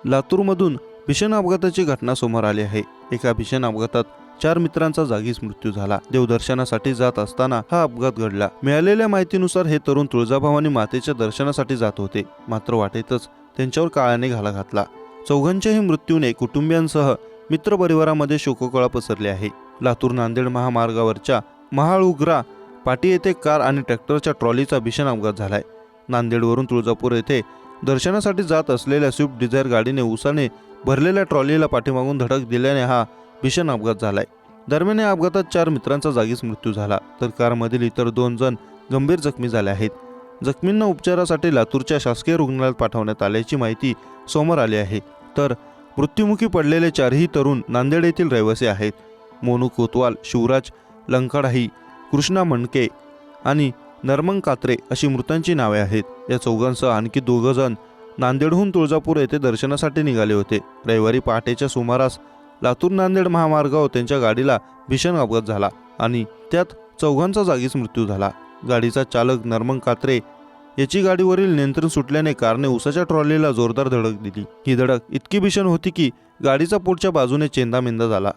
लातूरमधून भीषण अपघाताची घटना समोर आली आहे। एका भीषण अपघातात 4 मित्रांचा जागीच मृत्यू झाला। देवदर्शनासाठी जात असताना हा अपघात घडला। मिळालेल्या माहितीनुसार हे तरुण तुळजाभवानी मातेच्या दर्शनासाठी जात होते, मात्र वाटेतच त्यांच्यावर काळाने घाला घातला। चौघांच्याही मृत्यूने कुटुंबियांसह मित्रपरिवारामध्ये शोककळा पसरली आहे। लातूर नांदेड महामार्गावरच्या महाळउग्रा पाटी येथे कार आणि ट्रॅक्टरच्या ट्रॉलीचा भीषण अपघात झालाय। नांदेडवरून तुळजापूर येथे दर्शनासाठी जात असलेल्या स्विफ्ट डिझायर गाडीने उसाने भरलेल्या ट्रॉलीला पाठीमागून धडक दिल्याने हा भीषण अपघात झालाय। दरम्यान या अपघातात 4 मित्रांचा जागीच मृत्यू झाला, तर कारमधील इतर 2 जण गंभीर जखमी झाले आहेत। जखमींना उपचारासाठी लातूरच्या शासकीय रुग्णालयात पाठवण्यात आल्याची माहिती समोर आली आहे। तर मृत्युमुखी पडलेले 4ही तरुण नांदेड येथील रहिवासी आहेत। मोनू कोतवाल, शिवराज लंकाडाही, कृष्णा मणके आणि नरमंग कात्रे अशी मृतांची नावे आहेत। या चौघांसह आणखी 2 जण नांदेडहून तुळजापूर येथे दर्शनासाठी निघाले होते। रविवारी पहाटेच्या सुमारास लातूर नांदेड महामार्गावर त्यांच्या गाडीला भीषण अपघात झाला आणि त्यात चौघांचा जागीच मृत्यू झाला। गाडीचा चालक नरमंग कात्रे याची गाडीवरील नियंत्रण सुटल्याने कारने उसाच्या ट्रॉलीला जोरदार धडक दिली। ही धडक इतकी भीषण होती की गाडीचा पुढच्या बाजूने चेंदामेंदा झाला।